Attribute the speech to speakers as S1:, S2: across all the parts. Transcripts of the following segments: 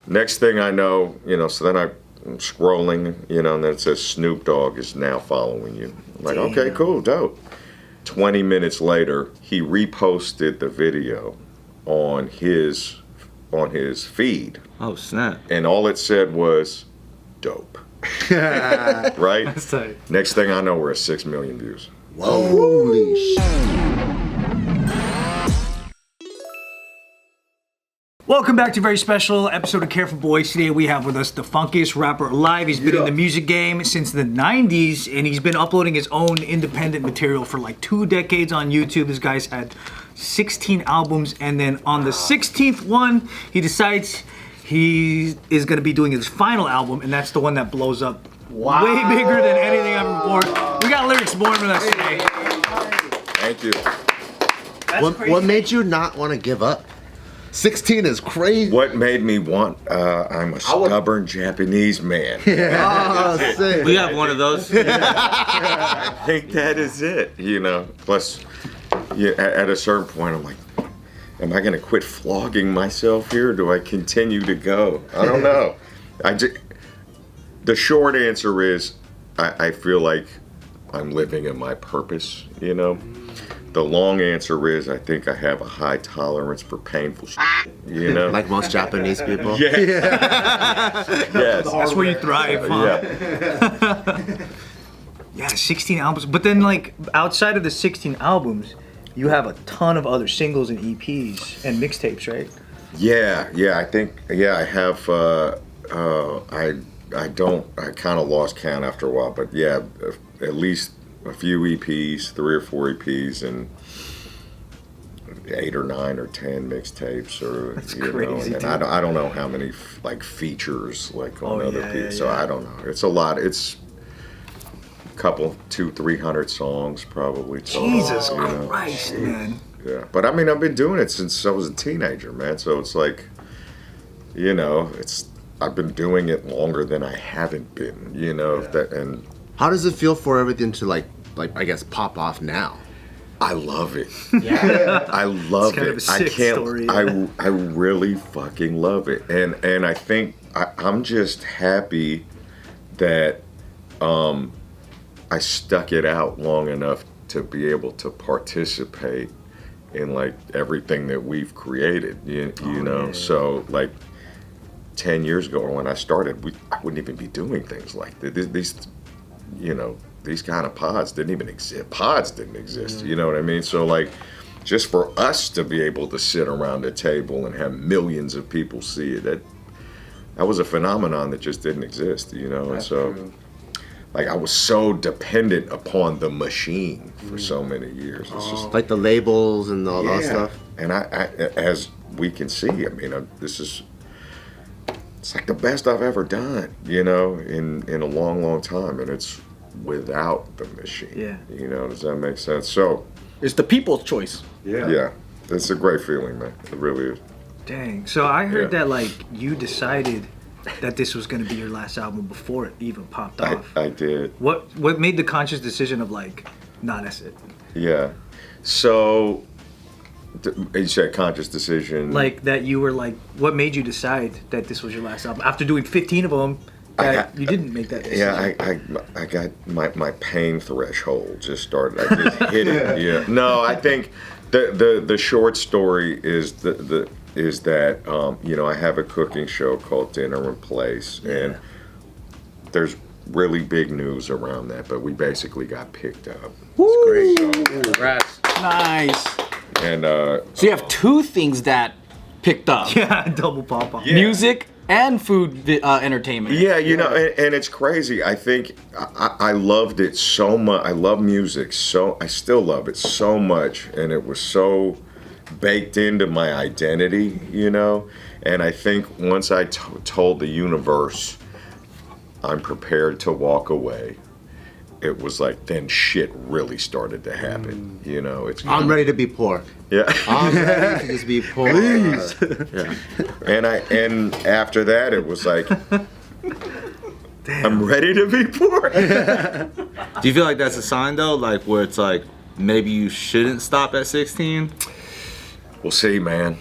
S1: Next thing I know, so then I'm scrolling, and then it says Snoop Dogg is now following you. I'm like, okay, cool, dope. 20 minutes later, he reposted the video on his feed.
S2: Oh, snap.
S1: And all it said was, dope. Right?
S3: That's tight.
S1: Next thing I know, we're at 6 million views.
S4: Holy shit.
S3: Welcome back to a very special episode of Careful Boys. Today we have with us the funkiest rapper alive. He's been in the music game since the 90s, and he's been uploading his own independent material for like 2 decades on YouTube. This guy's had 16 albums, and then on the 16th one, he decides he is going to be doing his final album, and that's the one that blows up way bigger than anything ever before. We got Lyrics Born with us today.
S1: Thank you.
S4: What made you not want to give up? 16 is crazy.
S1: What made me want, I'm a stubborn Japanese man.
S4: Sick.
S2: We have one of those.
S1: I think that is it, Plus, at a certain point, I'm like, am I going to quit flogging myself here? Do I continue to go? I don't know. The short answer is, I feel like I'm living in my purpose, The long answer is I think I have a high tolerance for painful shit,
S4: Like most Japanese people.
S1: Yes. Yes.
S3: That's where you thrive, huh?
S1: Yeah.
S3: Yeah, 16 albums. But then, like, outside of the 16 albums, you have a ton of other singles and EPs and mixtapes, right?
S1: Yeah, I think, I have, I kind of lost count after a while, but yeah, at least a few EPs, 3 or 4 EPs, and 8 or 9 or 10 mixtapes, or
S3: That's
S1: crazy,
S3: crazy,
S1: and I don't know how many like features like on other people.
S3: yeah,
S1: So I don't know. It's a lot. It's a couple, 200-300 songs probably. Total,
S3: Jesus Christ, man.
S1: Yeah, but I mean, I've been doing it since I was a teenager, man. So it's like, I've been doing it longer than I haven't been, and.
S4: How does it feel for everything to like I guess pop off now?
S1: I love it. Yeah. I love
S3: It's kind
S1: it.
S3: of a sick story.
S1: I really fucking love it. And I think I'm just happy that I stuck it out long enough to be able to participate in like everything that we've created. You know? Yeah. So like 10 years ago when I started, I wouldn't even be doing things like this. These kind of pods didn't even exist. Pods didn't exist, you know what I mean? So like, just for us to be able to sit around a table and have millions of people see it, that was a phenomenon that just didn't exist, and so, like, I was so dependent upon the machine for so many years. It's just,
S4: like the labels and all that stuff.
S1: And I, as we can see, I mean, it's like the best I've ever done, in a long, long time, and it's without the machine.
S3: Yeah.
S1: Does that make sense? So
S2: It's the people's choice.
S1: yeah, it's a great feeling, man. It really is.
S3: Dang. So I heard that, like, you decided that this was going to be your last album before it even popped off.
S1: I did.
S3: What made the conscious decision of, like, nah, that's it?
S1: Yeah. So you said conscious decision.
S3: Like, that you were like, what made you decide that this was your last album? After doing 15 of them, you didn't make that decision.
S1: Yeah, I got my pain threshold just started. I just hit it. Yeah. No, I think the short story is that I have a cooking show called Dinner and Place, and there's really big news around that, but we basically got picked up. It's great. So,
S2: Congrats. Nice.
S1: and
S2: So you have 2 things that picked up.
S3: Yeah, double pop-off.
S1: Yeah.
S2: Music and food entertainment.
S1: Yeah, and it's crazy. I think I loved it so much. I love music, so I still love it so much, and it was so baked into my identity, And I think once I told the universe I'm prepared to walk away, it was like then shit really started to happen.
S4: I'm ready to be poor.
S1: Yeah.
S4: I'm ready to just be poor. Please. Yeah.
S1: And after that it was like, I'm ready to be poor.
S2: Do you feel like that's a sign though, like where it's like maybe you shouldn't stop at 16?
S1: We'll see, man.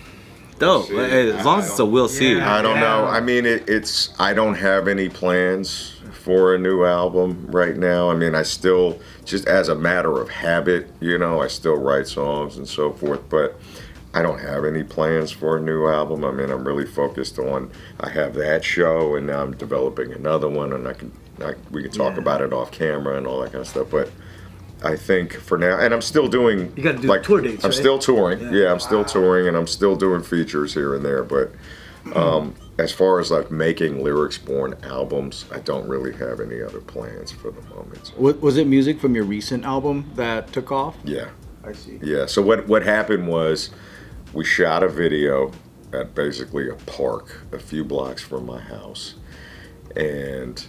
S2: Dope.
S1: See,
S2: As long as it's a we'll see.
S3: Yeah.
S1: I don't know. I mean, it's. I don't have any plans for a new album right now. I mean, I still, just as a matter of habit, I still write songs and so forth, but I don't have any plans for a new album. I mean, I'm really focused on, I have that show, and now I'm developing another one, and we can talk about it off camera and all that kind of stuff, but I think for now, and I'm still doing,
S3: you got to do tour dates,
S1: I'm
S3: right?
S1: still touring. Yeah, I'm still touring, and I'm still doing features here and there, but as far as like making lyrics-born albums, I don't really have any other plans for the moment. So.
S5: Was it music from your recent album that took off?
S1: Yeah.
S5: I see.
S1: Yeah. So what happened was, we shot a video at basically a park a few blocks from my house, and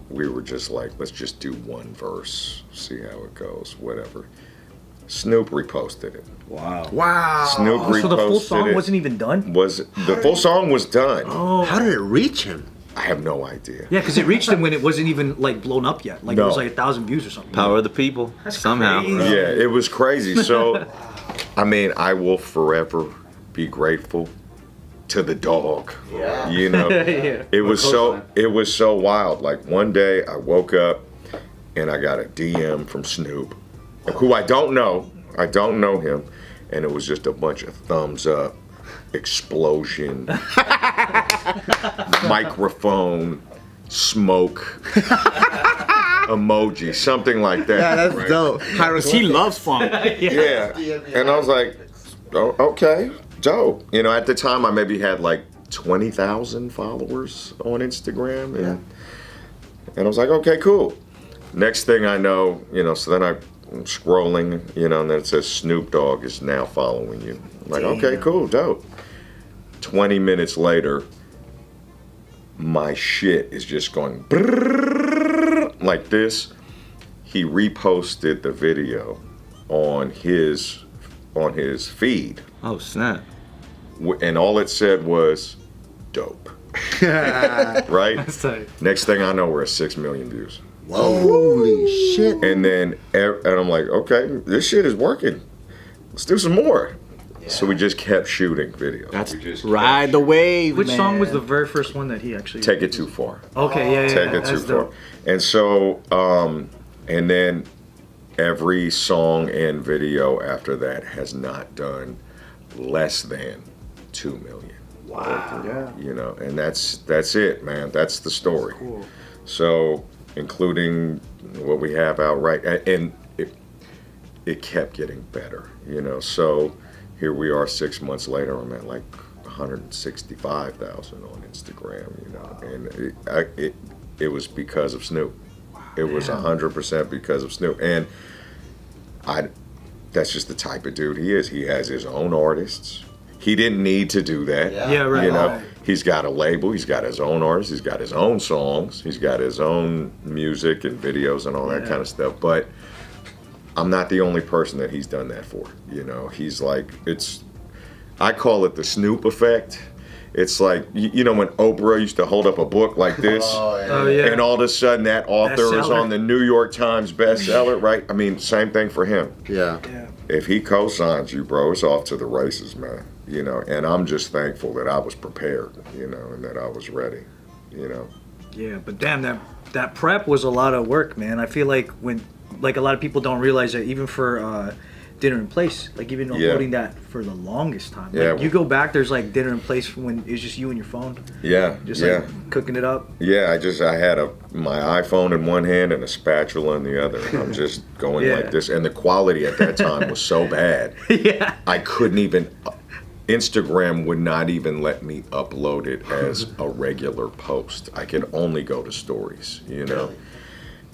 S1: we were just like, let's just do one verse, see how it goes, whatever. Snoop reposted it.
S5: Wow.
S1: Snoop reposted
S3: So the full song
S1: it.
S3: wasn't even done?
S1: The full song was done.
S3: Oh.
S4: How did it reach him?
S1: I have no idea.
S3: Yeah, because it reached him when it wasn't even like blown up yet. Like it
S1: No.
S3: was like 1,000 views or something.
S2: Power of the people. Somehow.
S3: crazy.
S1: Yeah, it was crazy. So, I mean, I will forever be grateful to the dog. Yeah. It was so wild. Like one day I woke up and I got a DM from Snoop, who I don't know. I don't know him, and it was just a bunch of thumbs up, explosion, microphone, smoke, emoji, something like that.
S4: Yeah, that's
S1: right?
S4: dope.
S5: Because he loves funk.
S1: Yeah. And I was like, oh, okay, dope. At the time I maybe had like 20,000 followers on Instagram, and I was like, okay, cool. Next thing I know, so then I'm scrolling, and then it says Snoop Dogg is now following you. I'm like, okay, cool, dope. 20 minutes later, my shit is just going brrrr, like this. He reposted the video on his feed,
S2: Oh, snap.
S1: and all it said was dope. Right?
S3: tight.
S1: Next thing I know, we're at 6 million views.
S4: Holy shit.
S1: And then, and I'm like, okay, this shit is working. Let's do some more. So we just kept shooting videos.
S5: That's
S1: We just
S5: ride the wave.
S3: Which
S5: man.
S3: song was the very first one that he actually...
S1: Take it too far.
S3: Okay, yeah.
S1: Take it too
S3: that's
S1: far.
S3: dope.
S1: And so, and then every song and video after that has not done less than 2 million.
S5: Wow.
S4: Yeah.
S1: And that's it, man. That's the story.
S3: Cool.
S1: So, including what we have out right, and it kept getting better, So here we are 6 months later. I'm at like 165,000 on Instagram, and it was because of Snoop. It was 100% because of Snoop, and that's just the type of dude he is. He has his own artists. He didn't need to do that.
S3: Yeah, right.
S1: He's got a label. He's got his own artists. He's got his own songs. He's got his own music and videos and all that kind of stuff. But I'm not the only person that he's done that for. He's like, I call it the Snoop Effect. It's like, when Oprah used to hold up a book like this,
S3: Oh, yeah.
S1: and all of a sudden that author is
S3: Bestseller.
S1: on the New York Times bestseller, right? I mean, same thing for him.
S4: Yeah.
S3: Yeah.
S1: If he co-signs you, bro, it's off to the races, man. And I'm just thankful that I was prepared, and that I was ready,
S3: Yeah, but damn, that prep was a lot of work, man. I feel like a lot of people don't realize that even for Dinner in Place, like even uploading that for the longest time. Like,
S1: Yeah.
S3: you go back, there's like Dinner in Place when it's just you and your phone,
S1: Yeah,
S3: just
S1: yeah.
S3: like cooking it up.
S1: Yeah, I had my iPhone in one hand and a spatula in the other, and I'm just going
S3: Yeah.
S1: like this. And the quality at that time was so bad,
S3: Yeah.
S1: I couldn't even, Instagram would not even let me upload it as a regular post. I could only go to stories,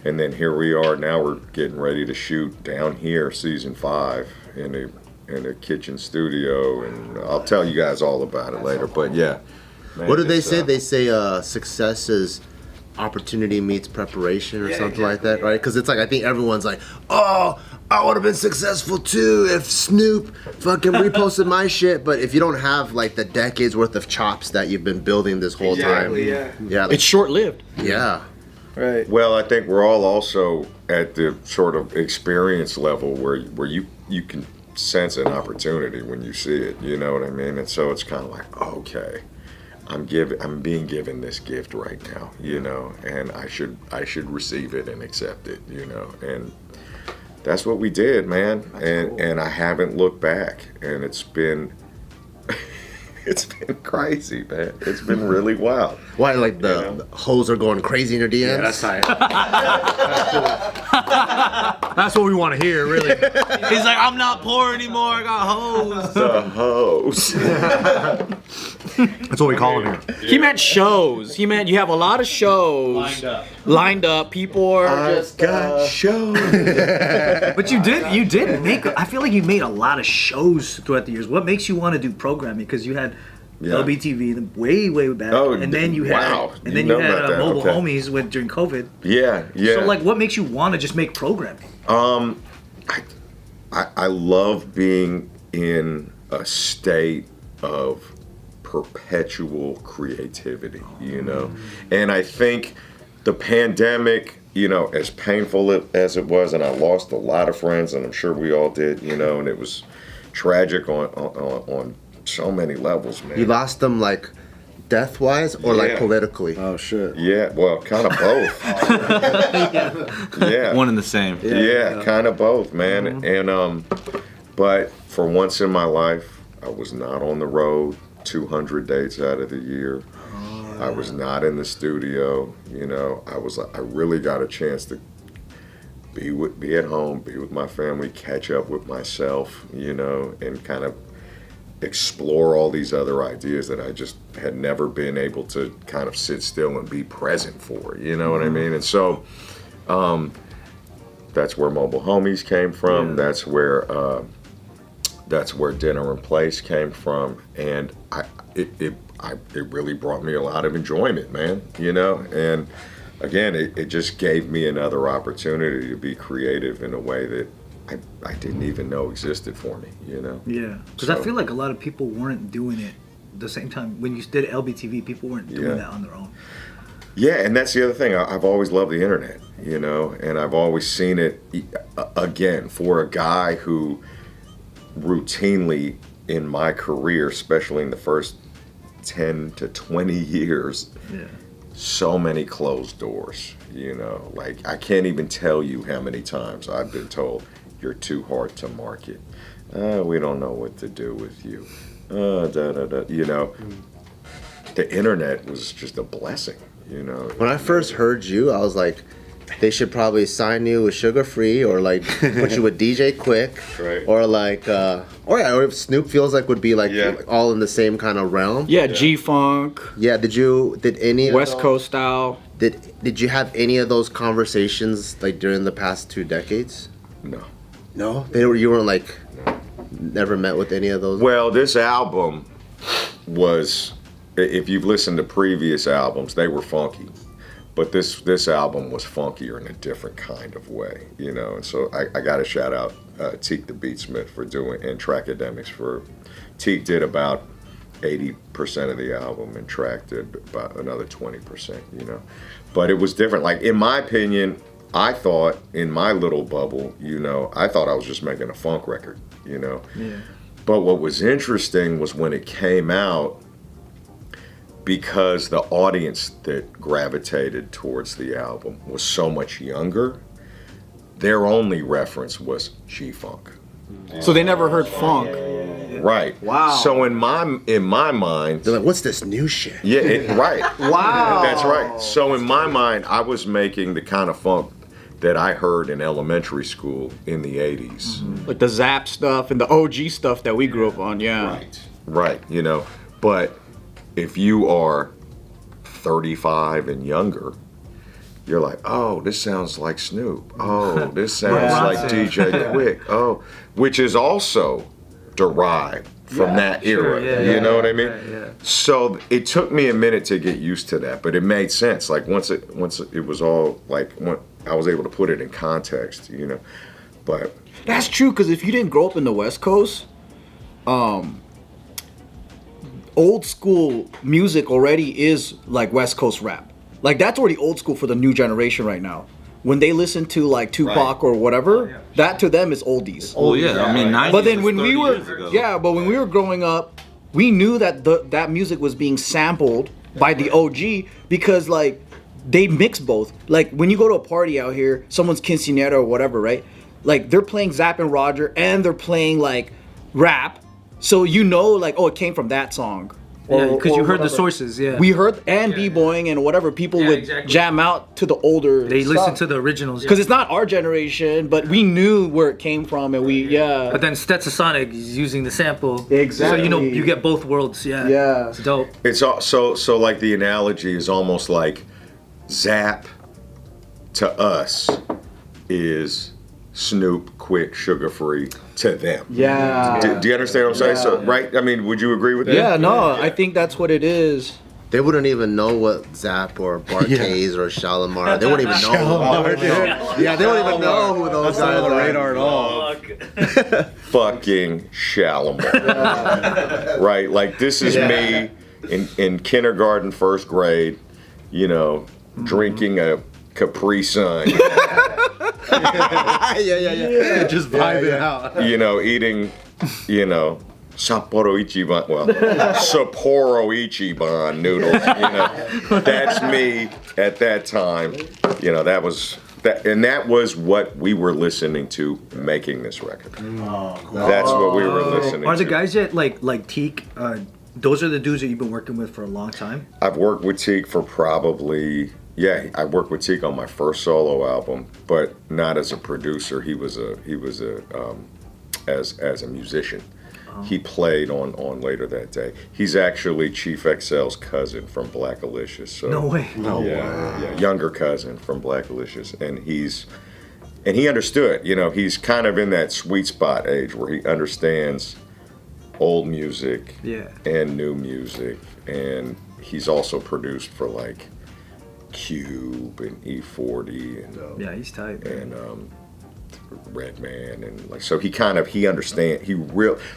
S1: And then here we are. Now we're getting ready to shoot down here, season 5, in a kitchen studio, and I'll tell you guys all about it later. But yeah, man,
S4: What do they
S1: it's,
S4: say? They say success is opportunity meets preparation or something like that, right? Because it's like, I think everyone's like, oh, I would have been successful too if Snoop fucking reposted my shit. But if you don't have like the decades worth of chops that you've been building this whole time, yeah, like,
S5: It's short lived.
S4: yeah.
S3: Right.
S1: Well, I think we're all also at the sort of experience level where you can sense an opportunity when you see it. You know what I mean? And so it's kind of like, okay, I'm being given this gift right now, you know, and I should receive it and accept it, you know, and that's what we did, man. And I haven't looked back, and it's been it's been crazy, man. It's been really wild.
S4: Why, like the hoes are going crazy in your DMs?
S5: Yeah, that's tight. That's what we want to hear, really.
S2: He's like, I'm not poor anymore. I got hoes.
S1: The hoes.
S5: That's what we call it here.
S6: He meant shows. He meant you have a lot of shows lined up. People are just
S1: Got shows.
S3: But you did make. I feel like you made a lot of shows throughout the years. What makes you want to do programming? Because you had LBTV way back, and then you had Mobile Homies during COVID.
S1: Yeah.
S3: So like, what makes you want to just make programming?
S1: I love being in a state of perpetual creativity, you know, and I think the pandemic, you know, as painful as it was, and I lost a lot of friends, and I'm sure we all did, you know, and it was tragic on so many levels, man.
S4: You lost them like death-wise or like politically?
S5: Oh shit.
S1: Yeah, well, kind of both. Yeah.
S2: One and the same.
S1: Yeah, kind of both, man. And but for once in my life, I was not on the road 200 days out of the year. I was not in the studio, you know. I really got a chance to be at home, be with my family, catch up with myself, you know, and kind of explore all these other ideas that I just had never been able to kind of sit still and be present for, you know what I mean? And so that's where Mobile Homies came from. That's where Dinner and Place came from, and it really brought me a lot of enjoyment, man, you know. And again, it just gave me another opportunity to be creative in a way that I didn't even know existed for me, you know.
S3: Yeah, because I feel like a lot of people weren't doing it the same time when you did LBTV. People weren't doing that on their own.
S1: Yeah, and that's the other thing. I've always loved the internet, you know, and I've always seen it, again, for a guy who routinely in my career, especially in the first 10 to 20 years, so many closed doors, you know. Like, I can't even tell you how many times I've been told, you're too hard to market. We don't know what to do with you. You know, the internet was just a blessing, you know.
S4: When I first heard you, I was like, they should probably sign you with Sugar Free or like put you with DJ Quick,
S1: Right.
S4: or like, or if Snoop feels like would be like all in the same kind of realm.
S6: yeah, G-Funk,
S4: Yeah. Did any of
S6: West
S4: those-
S6: Coast style.
S4: Did you have any of those conversations like during the past 2 decades?
S1: No.
S4: No, you weren't like never met with any of those.
S1: Well, this album was, if you've listened to previous albums, they were funky. But this album was funkier in a different kind of way, you know. And so I got to shout out Teague the Beatsmith for doing, and Track Academics for, Teague did about 80% of the album and Track did about another 20%, you know. But it was different. Like, in my opinion, I thought, in my little bubble, you know, I thought I was just making a funk record, you know.
S3: Yeah.
S1: But what was interesting was when it came out, because the audience that gravitated towards the album was so much younger, their only reference was G-Funk.
S6: So they never heard funk.
S1: Right.
S6: Wow.
S1: So in my mind,
S4: They're like, what's this new shit?
S1: yeah, right.
S6: Wow.
S1: That's right. So in my mind, I was making the kind of funk that I heard in elementary school in the 80s.
S6: Like the Zap stuff and the OG stuff that we grew up on, yeah.
S1: Right, you know. But if you are 35 and younger, you're like, oh, this sounds like Snoop. Oh, this sounds like DJ Quick. Oh, which is also derived from that era. You know what I mean? So it took me a minute to get used to that, but it made sense. Like once it was all like, when I was able to put it in context, you know. But
S6: That's true, because if you didn't grow up in the West Coast, old school music already is like West Coast rap. Like that's already old school for the new generation right now. when they listen to like Tupac or whatever, that to them is oldies.
S2: Oh yeah, I mean, 90s
S6: But then
S2: was
S6: when we
S2: 30
S6: were,
S2: years ago.
S6: but when we were growing up, we knew that that music was being sampled by the OG because like they mix both. Like when you go to a party out here, someone's quinceañera or whatever, right? Like they're playing Zapp and Roger and they're playing like rap, so you know like, oh, it came from that song.
S3: Yeah, because you heard the
S6: whatever.
S3: sources. Yeah,
S6: We heard and b-boying and whatever, people would
S3: exactly.
S6: jam out to the older.
S3: they listened to the originals.
S6: because it's not our generation, but we knew where it came from, and we
S3: But then Stetsasonic is using the sample.
S6: Exactly.
S3: So you know you get both worlds. Yeah.
S6: Yeah.
S3: It's dope.
S1: It's so like the analogy is almost like Zapp to us is Snoop, quick, sugar free to them.
S6: Yeah.
S1: Do you understand what I'm saying? So right? I mean, would you agree with that?
S6: Yeah, no, I think that's what it is.
S4: They wouldn't even know what Zapp or Bart Hayes or Shalimar. They wouldn't even know. Yeah, they don't even know who those guys
S5: on the
S4: are.
S5: radar at all.
S1: Fucking Shalimar. Right? Like this is me in kindergarten, first grade, you know, drinking a Capri Sun,
S4: Yeah.
S5: Just vibing out.
S1: you know, eating, you know, Sapporo Ichiban, well, Sapporo Ichiban noodles, you know. That's me at that time. You know, that was what we were listening to making this record. That's what we were listening to.
S3: Are the guys that like Teague? Those are the dudes that you've been working with for a long time.
S1: I've worked with Teague for probably, I worked with Teague on my first solo album, but not as a producer. He was as a musician. He played on Later That Day. He's actually Chief XL's cousin from Black Alicious. So,
S3: No way.
S1: yeah, younger cousin from Black Alicious, and he understood. You know, he's kind of in that sweet spot age where he understands old music and new music, and he's also produced for like Cube and E40 and
S3: He's tight. Man.
S1: and Redman, and like, so he understand.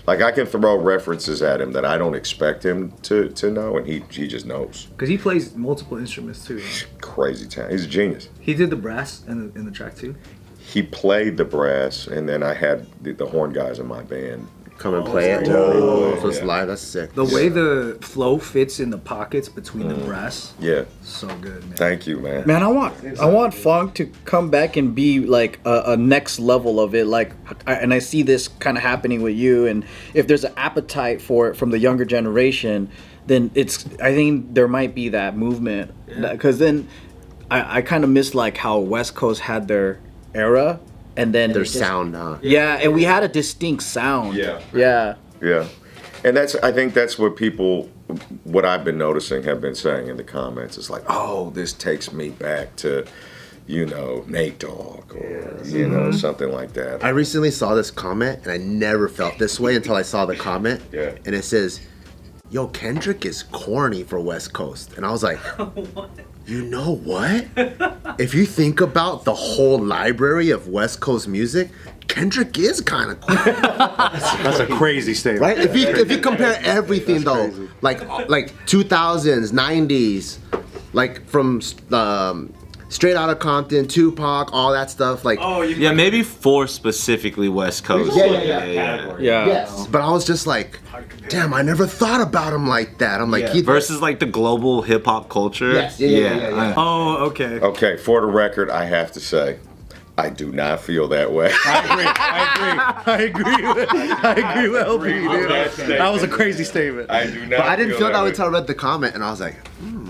S1: Like I can throw references at him that I don't expect him to know, and he just knows.
S3: Because he plays multiple instruments too. Right?
S1: Crazy talent. He's a genius.
S3: He did the brass in the track too.
S1: He played the brass, and then I had the horn guys in my band.
S4: Come and play it. So it's live. That's sick.
S3: The way the flow fits in the pockets between the brass,
S1: Yeah.
S3: so good, man.
S1: Thank you, man.
S6: Man, I want funk to come back and be like a next level of it. Like, and I see this kind of happening with you. And if there's an appetite for it from the younger generation, then I think there might be that movement. Because then I kind of miss like how West Coast had their era, and then
S4: Their sound, huh?
S6: Yeah, and we had a distinct sound.
S1: Yeah.
S6: Yeah.
S1: Yeah. And I think that's what I've been noticing, have been saying in the comments. It's like, oh, this takes me back to, you know, Nate Dogg or, you know, something like that.
S4: I recently saw this comment, and I never felt this way until I saw the comment.
S1: Yeah.
S4: And it says, yo, Kendrick is corny for West Coast. And I was like, you know what? If you think about the whole library of West Coast music, Kendrick is kind of corny.
S5: That's a crazy statement.
S4: Right? If you compare everything though, like 2000s, 90s, like from Straight Outta Compton, Tupac, all that stuff, like
S2: Yeah, maybe for specifically West Coast.
S6: Yeah.
S4: yes. But I was just like, damn, I never thought about him like that. I'm like,
S2: Versus like the global hip hop culture.
S4: Yes, yeah.
S3: Oh, okay.
S1: Okay, for the record, I have to say, I do not feel that way.
S5: I agree with LP, dude. That was a crazy statement.
S1: I do not.
S4: But I didn't feel that way
S1: way.
S4: until I read the comment, and I was like,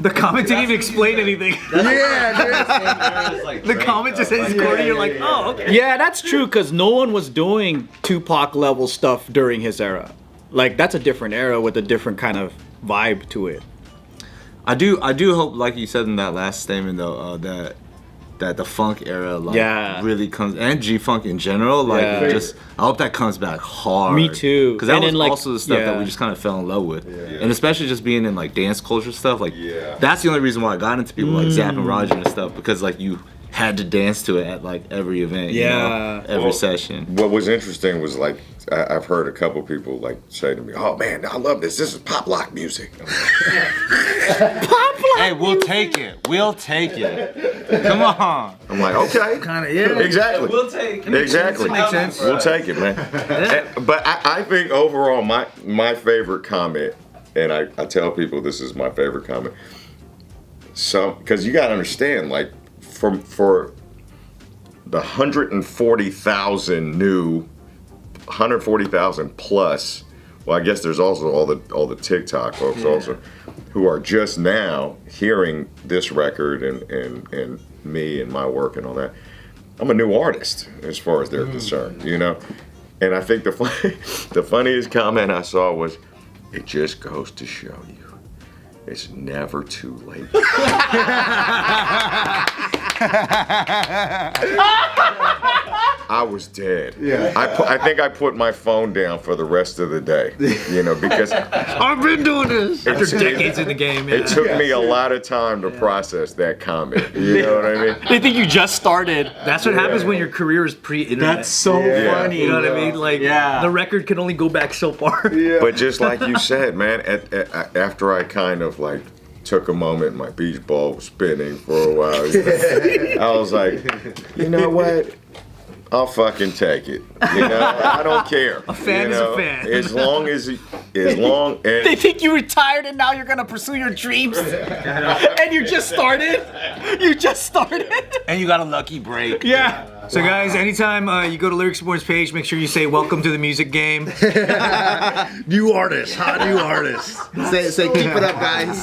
S3: The comment didn't even explain anything.
S4: yeah,
S3: The comment just says it's corny. You're like, oh, okay.
S6: Yeah, that's true, because no one was doing Tupac level stuff during his era. Like, that's a different era with a different kind of vibe to it.
S2: I do hope, like you said in that last statement though, that the funk era really comes, and G-Funk in general, like I hope that comes back hard.
S6: Me too.
S2: Because that
S6: And
S2: was
S6: then, like,
S2: also the stuff that we just kind of fell in love with. And especially just being in like dance culture stuff, like that's the only reason why I got into people like Zapp and Roger and stuff, because like you had to dance to it at like every event. You know, every session.
S1: What was interesting was like I've heard a couple people like say to me, "Oh man, I love this. This is pop lock music."
S2: Hey, we'll take it. We'll take it. Come on.
S1: I'm like, okay,
S3: Kind of, yeah.
S1: exactly.
S2: We'll take it.
S1: Exactly.
S3: Makes sense.
S1: We'll take it, man. But I think overall, my favorite comment, and I tell people this is my favorite comment. Because you got to understand, like, for the 140,000 new, 140,000 plus. Well, I guess there's also all the TikTok folks also, who are just now hearing this record and me and my work and all that. I'm a new artist as far as they're concerned, you know. And I think the funniest comment I saw was, "It just goes to show you, it's never too late." I was dead. Yeah. I think I put my phone down for the rest of the day, you know, because
S3: I've been doing this after decades in the game.
S1: It took me a lot of time to process that comment. You know what I mean?
S6: They think you just started.
S3: That's what happens when your career is pre-internet.
S5: That's so funny.
S3: You know what I mean? Like, the record can only go back so far.
S1: But just like you said, man, after I kind of like took a moment, my beach ball was spinning for a while. I was like, you know what? I'll fucking take it. You know, I don't care.
S3: A fan is a fan.
S1: As long as
S6: They think you retired and now you're gonna pursue your dreams. And you just started. You just started.
S2: And you got a lucky break.
S3: Yeah. So guys, anytime you go to Lyric Sports page, make sure you say welcome to the music game.
S4: New artist, hot new artist. Say keep it up, guys.